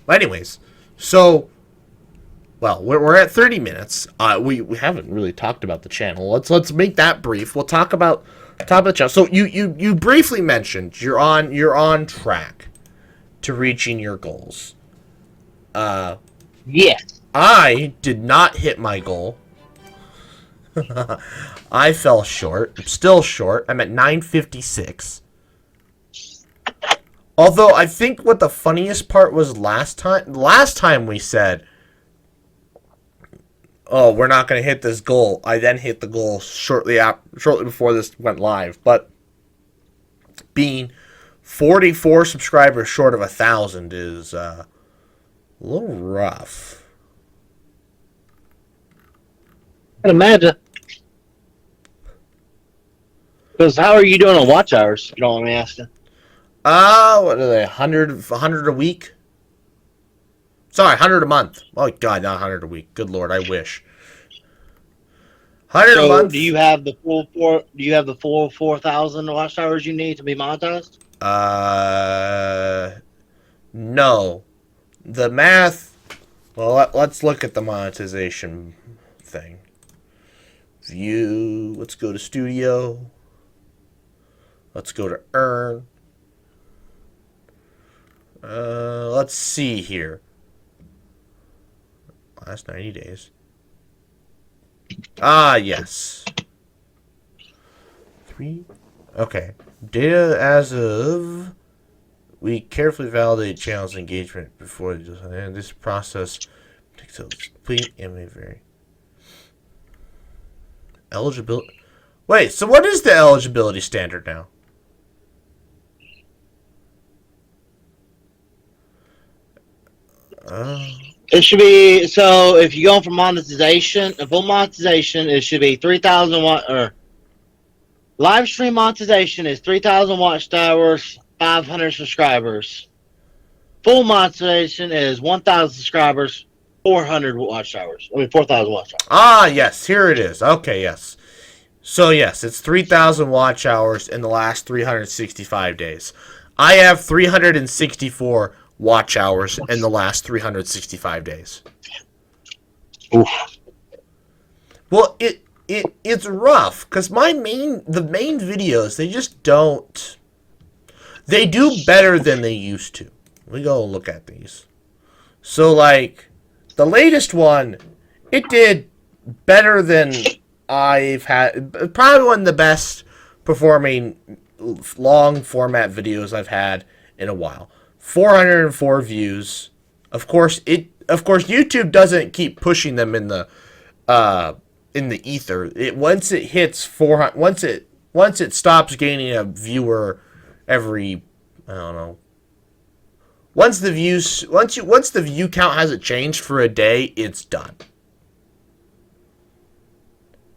Anyways, so we're at 30 minutes. We haven't really talked about the channel. Let's make that brief. We'll talk about the channel. So you briefly mentioned you're on track to reaching your goals. Yes. I did not hit my goal. I fell short. I'm still short. I'm at 956. Although I think what the funniest part was last time we said, "Oh, we're not going to hit this goal." I then hit the goal shortly before this went live. But being 44 subscribers short of 1,000 is a little rough. I can imagine. Because how are you doing on watch hours? You don't want me asking. What are they? 100 a week? Sorry, 100 a month. Oh God, not 100 a week. Good Lord, I wish. 100 a So, month. do you have the full four? Do you have the full 4,000 watch hours you need to be monetized? Uh, no. The math. Well, let's look at the monetization thing. View. Let's go to studio. Let's go to earn. Let's see here. Last 90 days. Ah, yes. 3. Okay. Data as of. We carefully validate channels engagement before and this process takes a complete and may vary. Eligibility. Wait, so what is the eligibility standard now? It should be so. If you're going for monetization, full monetization, it should be 3,000 watt or live stream monetization is 3,000 watch hours, 500 subscribers. Full monetization is 1,000 subscribers, 400 watch hours. 4,000 watch hours. Ah, yes, here it is. Okay, yes. So, yes, it's 3,000 watch hours in the last 365 days. I have 364 watch hours in the last 365 days. Oof. Well, it's rough because the main videos, they just don't. They do better than they used to. We go look at these. So, like, the latest one, it did better than I've had. Probably one of the best performing long format videos I've had in a while. 404 views. Of course, YouTube doesn't keep pushing them in the ether. Once it hits 400, once it stops gaining a viewer every, I don't know. Once the view count hasn't changed for a day, it's done.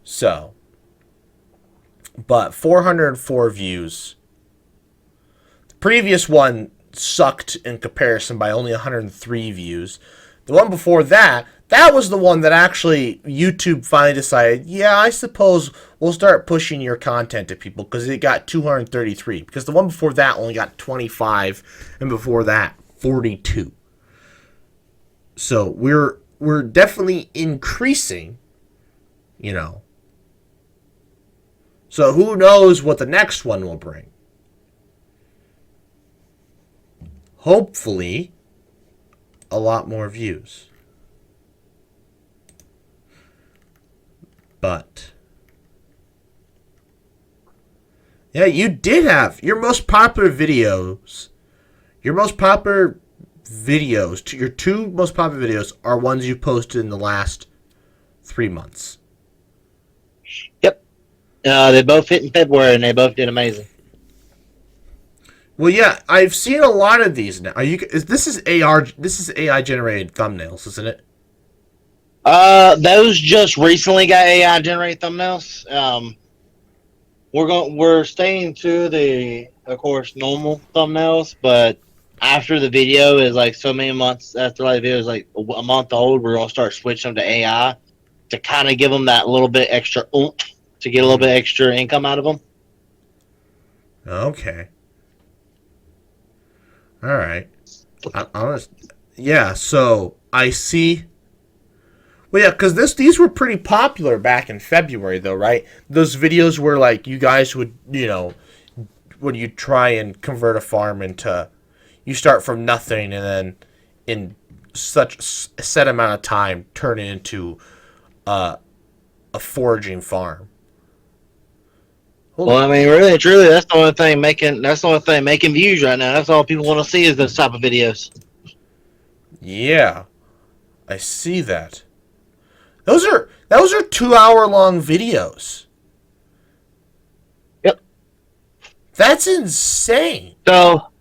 So, but 404 views. The previous one sucked in comparison by only 103 views. The one before that was the one that actually YouTube finally decided, yeah, I suppose we'll start pushing your content to people because it got 233. Because the one before that only got 25, and before that 42. So we're definitely increasing, you know. So who knows what the next one will bring? Hopefully, a lot more views. But yeah, you did have your most popular videos. Your two most popular videos are ones you posted in the last 3 months. Yep. They both hit in February, and they both did amazing. Well, yeah, I've seen a lot of these now. This is AI generated thumbnails, isn't it? Those just recently got AI generated thumbnails. We're staying to the, of course, normal thumbnails, but after the video is like so many months after the video is like a month old, we're gonna start switching them to AI to kind of give them that little bit extra oomph to get a little bit extra income out of them. Okay. All right. Yeah, so I see. Well, yeah, because these were pretty popular back in February, though, right? Those videos where like you guys would, when you try and convert a farm into, you start from nothing and then in such a set amount of time turn it into a foraging farm. Well, Holy, I mean, really and truly, that's the only thing making views right now. That's all people want to see is those type of videos. yeah, I see that. Those are 2 hour long videos. Yep. That's insane. So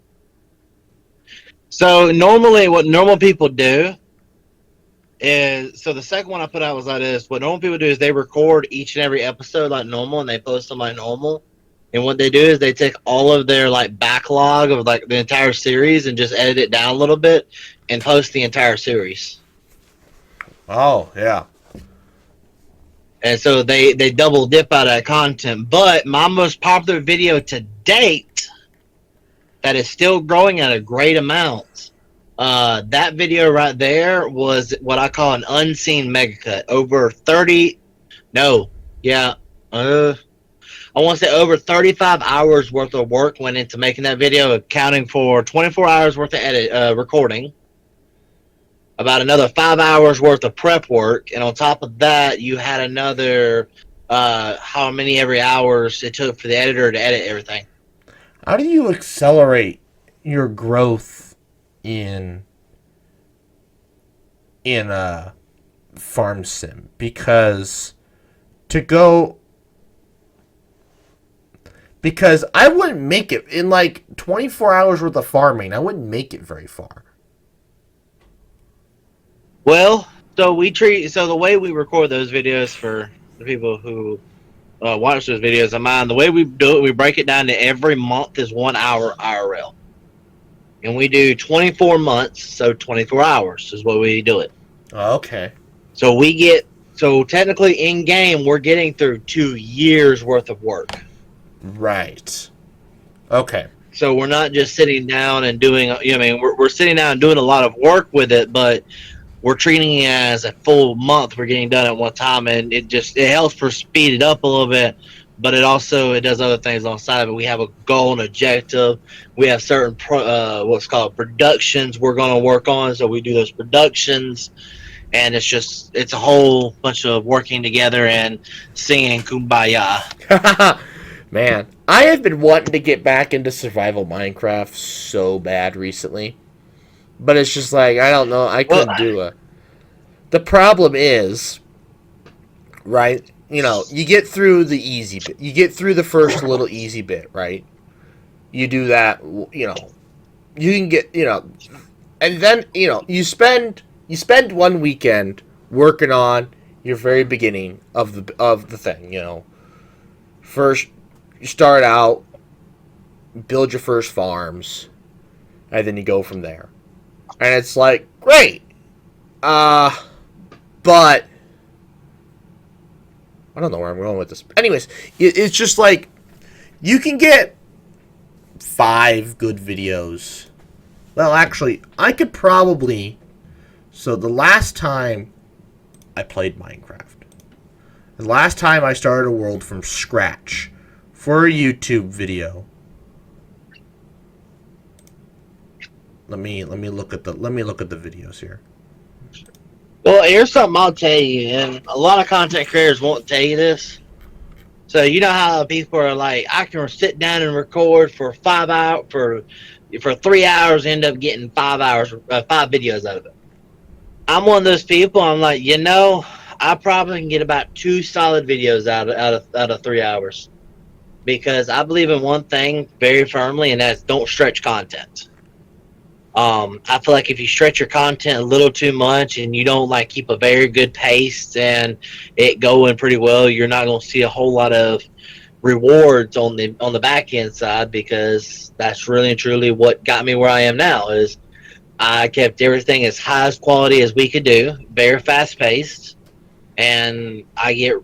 normally, what normal people do is, so the second one I put out was like this. What normal people do is they record each and every episode like normal, and they post them like normal. And what they do is they take all of their like backlog of like the entire series and just edit it down a little bit and post the entire series. Oh yeah. And so they double dip out of that content. But my most popular video to date that is still growing at a great amount. That video right there was what I call an unseen mega cut. Over 30, no, yeah, I want to say over 35 hours worth of work went into making that video, accounting for 24 hours worth of recording, about another 5 hours worth of prep work, and on top of that, you had another how many every hours it took for the editor to edit everything. How do you accelerate your growth in a farm sim? Because to go because I wouldn't make it in like 24 hours worth of farming. I wouldn't make it very far. Well, so the way we record those videos for the people who watch those videos of mine, the way we do it, we break it down to every month is 1 hour IRL. And we do 24 months, so 24 hours is what we do it. Okay. So technically in game, we're getting through 2 years worth of work. Right. Okay. So we're not just sitting down and doing, we're sitting down and doing a lot of work with it, but we're treating it as a full month. We're getting done at one time, and it helps for speed it up a little bit, but it does other things alongside of it. We have a goal and objective. We have certain what's called productions we're going to work on, so we do those productions, and it's a whole bunch of working together and singing Kumbaya. Man, I have been wanting to get back into survival Minecraft so bad recently. But it's just like, I don't know, I couldn't do it. The problem is, right, you get through the easy bit. You get through the first little easy bit, right? You do that, you can get, and then, you spend 1 weekend working on your very beginning of the thing, First, you start out, build your first farms, and then you go from there. And it's like, great. But I don't know where I'm going with this. Anyways, it's just like you can get 5 good videos. Well, actually, I could probably. So the last time I played Minecraft, the last time I started a world from scratch for a YouTube video. Let me look at the videos here. Well, here's something I'll tell you, and a lot of content creators won't tell you this. So you know how people are like, I can sit down and record for 5 hours for 3 hours, end up getting 5 hours, 5 videos out of it. I'm one of those people. I'm like, I probably can get about 2 solid videos out of 3 hours, because I believe in one thing very firmly, and that's don't stretch content. I feel like if you stretch your content a little too much and you don't like keep a very good pace and it going pretty well, you're not going to see a whole lot of rewards on the back end side, because that's really and truly what got me where I am now. Is I kept everything as high as quality as we could do, very fast paced, and I get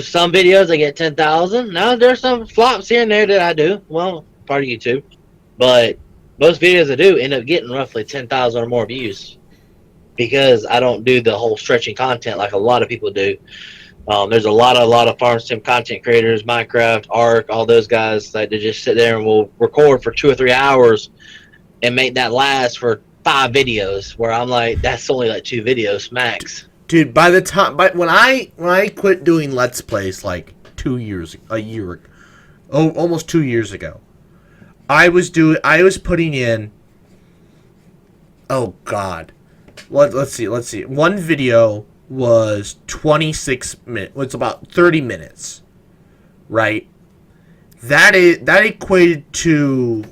some videos I get 10,000. Now there's some flops here and there that I do. Well, part of YouTube, but most videos I do end up getting roughly 10,000 or more views because I don't do the whole stretching content like a lot of people do. There's a lot of farm sim content creators, Minecraft, Ark, all those guys that they just sit there and will record for 2 or 3 hours and make that last for 5 videos. Where I'm like, that's only like 2 videos max. Dude, by the time, when I quit doing Let's Plays like almost 2 years ago, I was putting in, oh God, let's see, one video was 26 minutes. It's about 30 minutes, right? That equated to,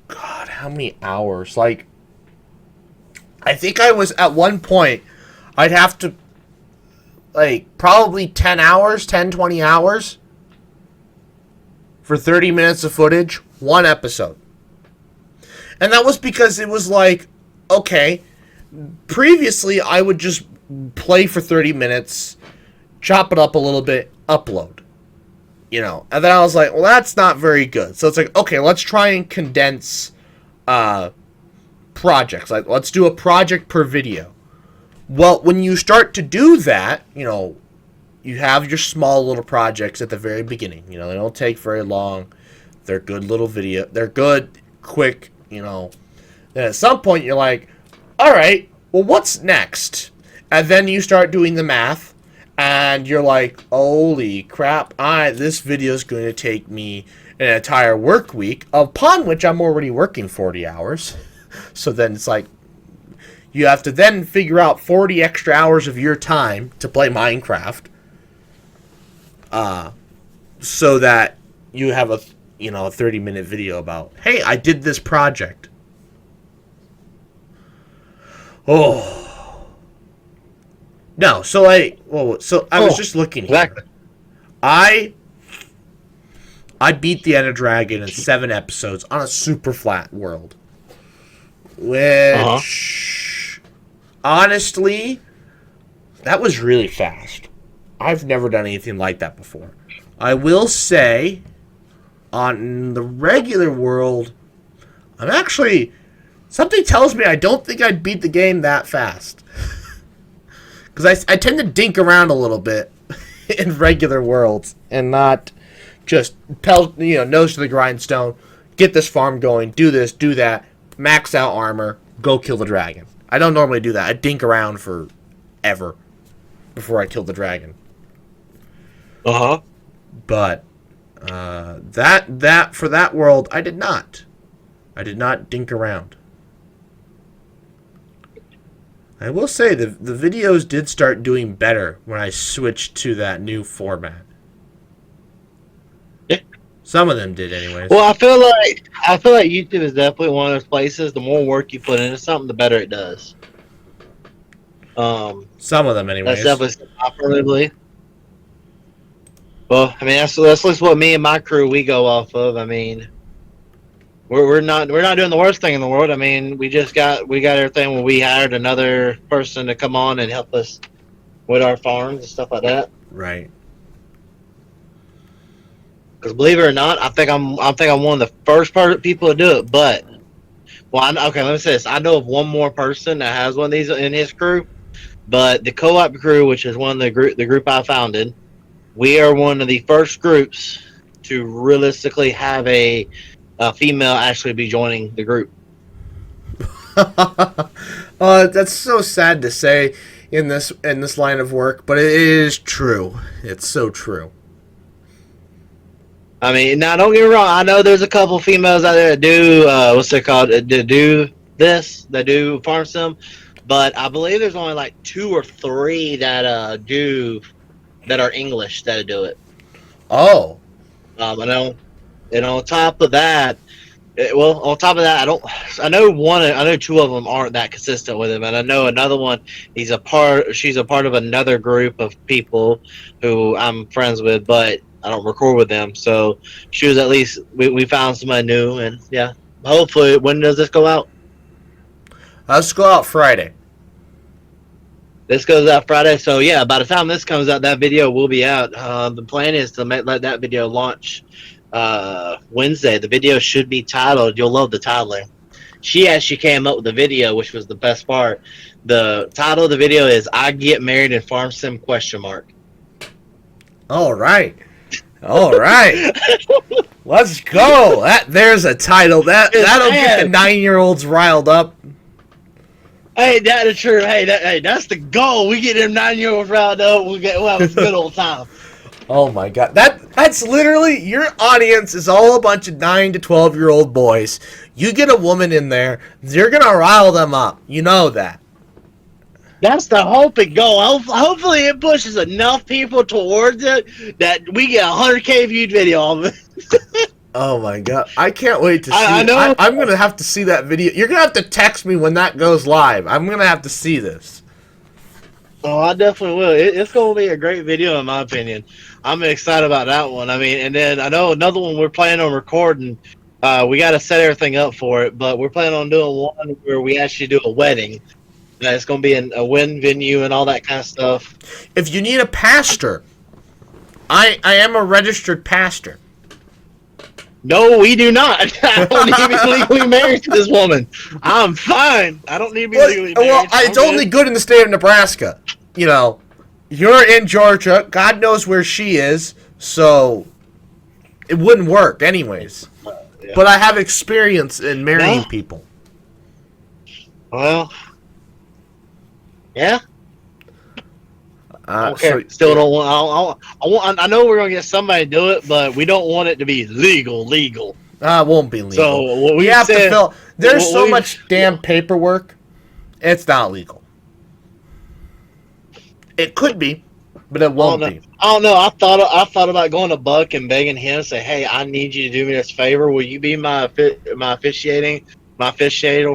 God, how many hours? Like, I think I was at one point, I'd have to, like, probably 10 hours, 20 hours for 30 minutes of footage, one episode. And that was because it was like, okay, previously I would just play for 30 minutes, chop it up a little bit, upload. You know, and then I was like, well, that's not very good. So it's like, okay, let's try and condense projects. Like, let's do a project per video. Well, when you start to do that, you know, you have your small little projects at the very beginning. You know, they don't take very long. They're good little video. They're good, quick, you know. Then at some point, you're like, all right, well, what's next? And then you start doing the math, and you're like, holy crap, this video is going to take me an entire work week, upon which I'm already working 40 hours. So then it's like, you have to then figure out 40 extra hours of your time to play Minecraft, so that you have a 30-minute video about, hey, I did this project. Oh. No, so I was just looking here. Exactly. I beat the Ender Dragon in 7 episodes on a super flat world. Which, honestly, that was really fast. I've never done anything like that before. I will say, on the regular world, something tells me I don't think I'd beat the game that fast. Because I tend to dink around a little bit in regular worlds and not just nose to the grindstone, get this farm going, do this, do that, max out armor, go kill the dragon. I don't normally do that. I dink around forever before I kill the dragon. But that for that world, I did not. I did not dink around. I will say the videos did start doing better when I switched to that new format. Yeah. Some of them did, anyways. Well, I feel like YouTube is definitely one of those places. The more work you put into something, the better it does. Some of them, anyways. That's definitely operatively. Well, I mean, that's at least what me and my crew we go off of. I mean, we're not doing the worst thing in the world. I mean, we got everything when we hired another person to come on and help us with our farms and stuff like that. Right. Because believe it or not, I think I'm one of the first people to do it. But let me say this: I know of one more person that has one of these in his crew. But the co-op crew, which is one of the group I founded, we are one of the first groups to realistically have a female actually be joining the group. That's so sad to say in this line of work, but it is true. It's so true. I mean, now don't get me wrong. I know there's a couple females out there that do what's it called? That do farm sim, but I believe there's only like 2 or 3 that are English that do it. Oh. I know. And on top of that, I know 2 of them aren't that consistent with him, and I know another one. She's a part of another group of people who I'm friends with, but I don't record with them. So she was at least we found somebody new, and yeah, hopefully. When does this go out? Let's go out Friday. This goes out Friday, so yeah. By the time this comes out, that video will be out. The plan is to let that video launch Wednesday. The video should be titled. You'll love the titling. she actually came up with the video, which was the best part. The title of the video is "I Get Married in Farm Sim?" All right. All right. Let's go. There's a title. That'll get the 9-year-olds riled up. Hey, that is true. Hey, that's the goal. We get them 9-year-olds riled up. We'll have a good old time. Oh my god. That's literally your audience is all a bunch of 9 to 12-year-old boys. You get a woman in there, you're going to rile them up. You know that. That's the hope and goal. Hopefully it pushes enough people towards it that we get a 100K viewed video of it. Oh my god. I can't wait to see I know. I'm going to have to see that video. You're going to have to text me when that goes live. I'm going to have to see this. Oh, I definitely will. It's going to be a great video in my opinion. I'm excited about that one. I mean, and then I know another one we're planning on recording. We got to set everything up for it, but we're planning on doing one where we actually do a wedding. It's going to be in a wedding venue and all that kind of stuff. If you need a pastor, I am a registered pastor. No, we do not. I don't need to be legally married to this woman. I'm fine. I don't need to be legally married. Well, it's only good in the state of Nebraska. You know, you're in Georgia. God knows where she is, so it wouldn't work anyways. Yeah. But I have experience in marrying people. Well, yeah. Okay. So, still don't want. I know we're gonna get somebody to do it, but we don't want it to be legal. It won't be legal. So what we have to fill. There's so much damn paperwork. It's not legal. It could be, but it won't be. I don't know. I thought about going to Buck and begging him and say, "Hey, I need you to do me this favor. Will you be my officiator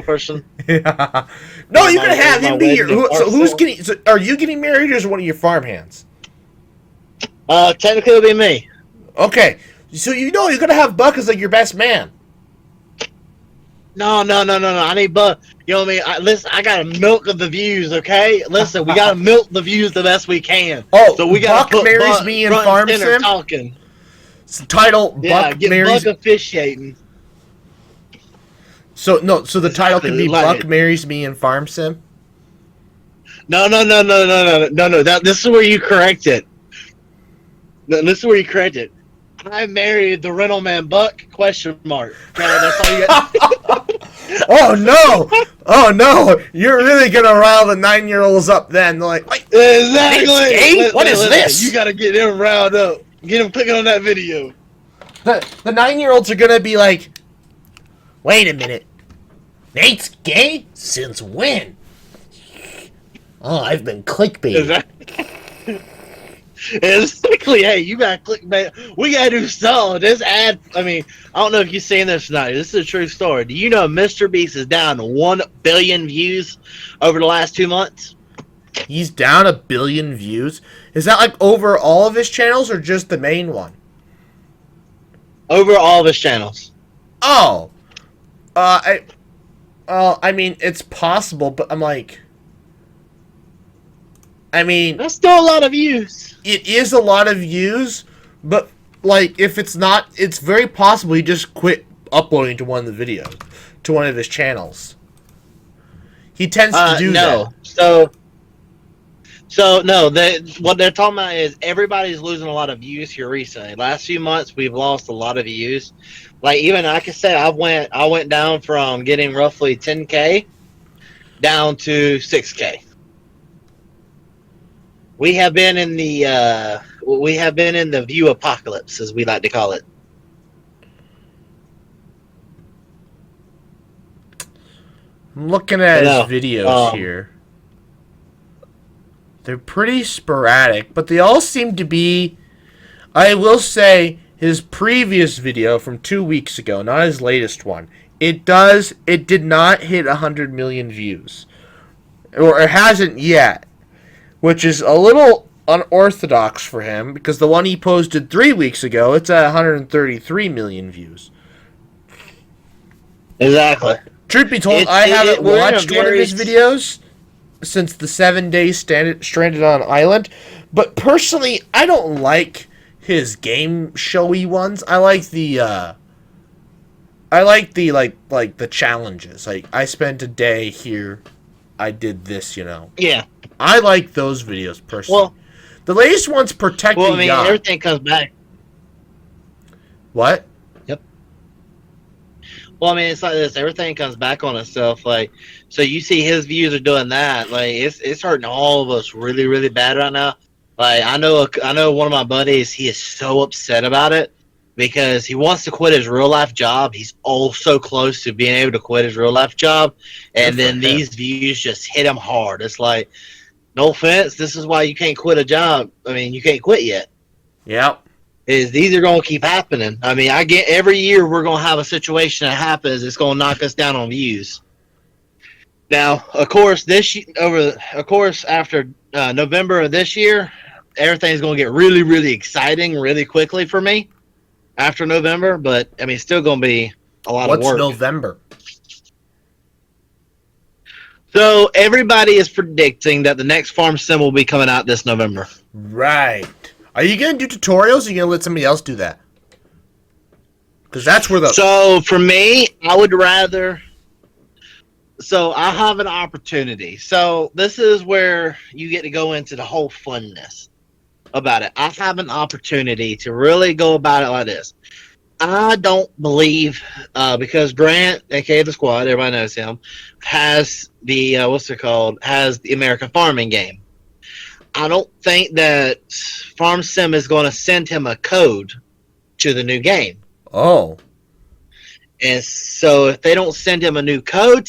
person?" Yeah. No, you can have him be your. So who's getting? So are you getting married, or is it one of your farmhands? Technically, it'll be me. Okay, so you're gonna have Buck as like your best man. No. I need Buck. You know what I mean? Listen, I gotta milk the views. Okay, listen, we gotta milk the views the best we can. Oh, so we gotta Buck marries me in Farm Sim. Talking. It's the title. Buck marries. Buck officiating. So the title could be Buck marries me in Farm Sim. No. This is where you correct it. This is where you correct it. I married the rental man Buck ? That's all you got. Oh no! You're really gonna rile the 9-year-olds up. Then they're like, wait, exactly. What is this? You gotta get them riled up. Get them clicking on that video. The 9-year-olds are gonna be like, wait a minute. Nate's gay? Since when? Oh, I've been clickbaited. Exactly. Hey, you got clickbait. We gotta do something. This ad. I mean, I don't know if you've seen this tonight. This is a true story. Do you know Mr. Beast is down to 1 billion views over the last 2 months? He's down 1 billion views. Is that like over all of his channels or just the main one? Over all of his channels. Oh. I mean, it's possible, but I'm like, that's still a lot of views. It is a lot of views, but like, if it's not, it's very possible he just quit uploading to one of the videos, to one of his channels. He tends to do that. So no, what they're talking about is everybody's losing a lot of views here recently. Last few months, we've lost a lot of views. Like even I can say I went down from getting roughly 10K down to 6K. We have been in the view apocalypse, as we like to call it. I'm looking at his videos here. They're pretty sporadic, but they all seem to be. I will say his previous video from 2 weeks ago, not his latest one. It did not hit 100 million views, or it hasn't yet. Which is a little unorthodox for him, because the one he posted 3 weeks ago, it's at 133 million views. Exactly. Truth be told, I haven't watched one of his videos since the 7 days stranded on an island. But personally, I don't like his game showy ones. I like the I like the the challenges. Like I spent a day here, I did this. Yeah. I like those videos personally. Well, The latest one's protect well, the I mean, yacht. everything comes back. What? Yep. Well, I mean, it's like this. Everything comes back on itself. Like, so you see his views are doing that. Like, it's hurting all of us really, really bad right now. Like, I know one of my buddies. He is so upset about it because he wants to quit his real life job. He's so close to being able to quit his real life job, Good and for then him. these views just hit him hard. It's like, no offense, this is why you can't quit a job. I mean, you can't quit yet. Yep. Is these are going to keep happening. I mean, I get every year we're going to have a situation that happens. It's going to knock us down on views. Now, of course, after November of this year, everything's going to get really, really exciting really quickly for me after November. But I mean, it's still going to be a lot of What's work. November? So everybody is predicting that the next farm sim will be coming out this November. Right. Are you gonna do tutorials? Or are you gonna let somebody else do that? Because that's where the So for me, I would rather. So I have an opportunity. So this is where you get to go into the whole funness about it. I have an opportunity to really go about it like this. I don't believe because Grant, aka the Squad, everybody knows him, has the has the American Farming game. I don't think that Farm Sim is going to send him a code to the new game. oh And so if they don't send him a new code,